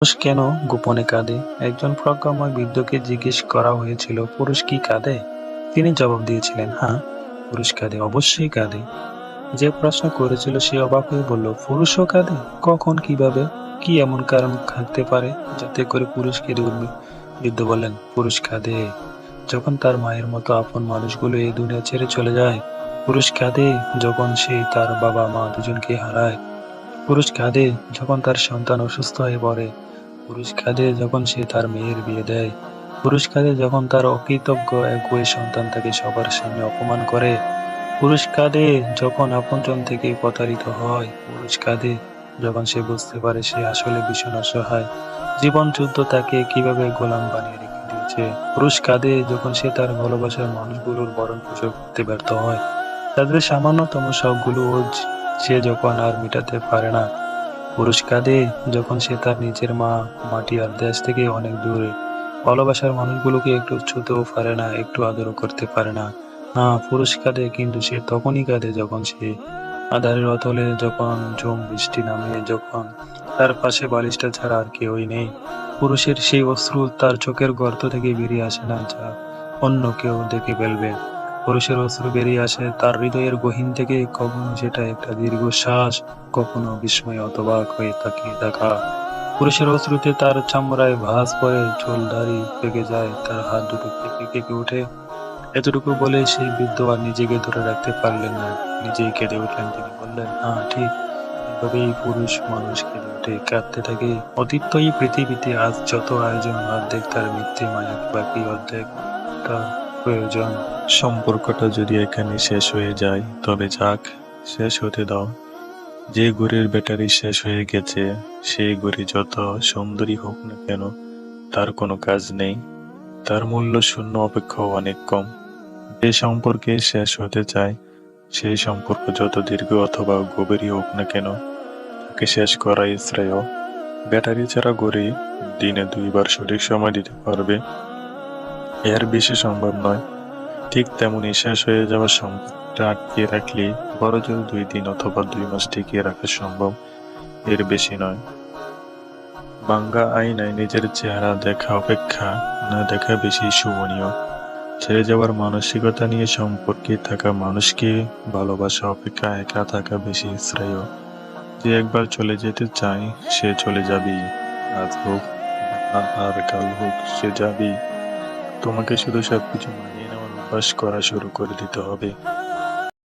পুরুষ কেন গোপনে কাঁদে? একজন প্রজ্ঞাময় বৃদ্ধকে জিজ্ঞেস করা হয়েছিল, পুরুষ কি কাঁদে? তিনি জবাব দিয়েছিলেন, হ্যাঁ, পুরুষ কাঁদে, অবশ্যই কাঁদে। যে প্রশ্ন করেছিল সে অবাক হয়ে বলল, পুরুষও কাঁদে? কখন, কিভাবে? কি এমন কারণ থাকতে পারে যাতে করে পুরুষ কেঁদে উঠবে? বৃদ্ধ বললেন, পুরুষ কাঁদে যখন তার মায়ের মতো আপন মানুষগুলো এই দুনিয়া ছেড়ে চলে যায়। পুরুষ কাঁদে যখন সে তার বাবা মা দুজনকে হারায়। পুরুষ কাঁদে যখন তার সন্তান অসুস্থ হয়ে পড়ে। পুরুষ কাঁদে যখন সে তার মেয়ের বিয়ে দেয়। পুরুষ কাঁদে যখন তার অকৃতজ্ঞ একগুঁয়ে সন্তান তাকে সবার সামনে অপমান করে। পুরুষ কাঁদে যখন আপনজন থেকে প্রতারিত হয়। পুরুষ কাঁদে যখন সে বুঝতে পারে সে আসলে ভীষণ অসহায়। জীবন যুদ্ধ তাকে কিভাবে গোলাম বানিয়ে রেখে দিয়েছে। পুরুষ কাঁদে যখন সে তার ভালোবাসার মানুষগুলোর ভরণ পোষণ করতে ব্যর্থ হয়। তাদের সামান্যতম শখগুলো সে যখন আর মেটাতে পারে না। পুরুষ কাঁদে যখন সে তার নিজের মা, মাটি আর দেশ থেকে অনেক দূরে। ভালোবাসার মানুষগুলোকে একটু ছুঁতেও পারে না, একটু আদরও করতে পারে না। পুরুষ কাঁদে, কিন্তু সে তখনই কাঁদে যখন সে আঁধারের অতলে, যখন ঝুম বৃষ্টি নামে, যখন তার পাশে বালিশটা ছাড়া আর কেউই নেই। পুরুষের সেই অশ্রু তার চোখের গর্ত থেকে বেরিয়ে আসে না যা অন্য কেউ দেখে ফেলবে। পুরুষের অশ্রু বেরিয়ে আসে তার হৃদয়ের গহীন থেকে, কখনো সেটা একটা দীর্ঘশ্বাস, কখনো বিস্ময়ে হতবাক হয়ে তাকিয়ে থাকা। পুরুষের অশ্রুতে তার চামড়ায় ভাঁজ পড়ে, চুল দাড়ি পেকে যায়, তার হাত দুটো কেঁপে কেঁপে ওঠে। এতটুকু বলে সেই বৃদ্ধ আর নিজেকে ধরে রাখতে পারলেন না, নিজেই কেঁদে উঠলেন। তিনি বললেন, হ্যাঁ ঠিক, এভাবেই পুরুষ মানুষ কেঁদে ওঠে, কাঁদতে থাকে। অতীত এই পৃথিবীতে আজ যত আয়োজন, অর্ধেক তার মিথ্যে মায়া, বাকি অর্ধেক তার প্রয়োজন। সম্পর্কটা যদি এখানে শেষ হয়ে যায় তবে যাক, শেষ হতে দাও। যে ঘড়ির ব্যাটারি শেষ হয়ে গেছে সেই ঘড়ি যত সুন্দরী হোক না কেন তার কোনো কাজ নেই, তার মূল্য শূন্য অপেক্ষাও অনেক কম। যে সম্পর্কে শেষ হতে চায় সেই সম্পর্ক যত দীর্ঘ অথবা গভীরই হোক না কেন তাকে শেষ করাই শ্রেয়। ব্যাটারি ছাড়া ঘড়ি দিনে 2 বার সঠিক সময় দিতে পারবে, এর বেশি সম্ভব নয়। ঠিক তেমনি শেষ হয়ে যাওয়া সম্পর্কটা আটকে রাখলে বড়জোর 2 দিন অথবা 2 মাস টিকিয়ে রাখা সম্ভব, এর বেশি নয়। ভাঙ্গা আয়নায় নিজের চেহারা দেখা অপেক্ষা না দেখা বেশি শোভনীয়। ছেড়ে যাওয়ার মানসিকতা নিয়ে সম্পর্কে থাকা মানুষকে ভালোবাসা অপেক্ষা একা থাকা বেশি শ্রেয়। যে একবার চলে যেতে চায় সে চলে যাবেই, আজ হোক আর কাল হোক সে যাবেই। তোমাকে শুধু সবকিছু মানিয়ে নেওয়ার অভ্যাস করা শুরু করে দিতে হবে।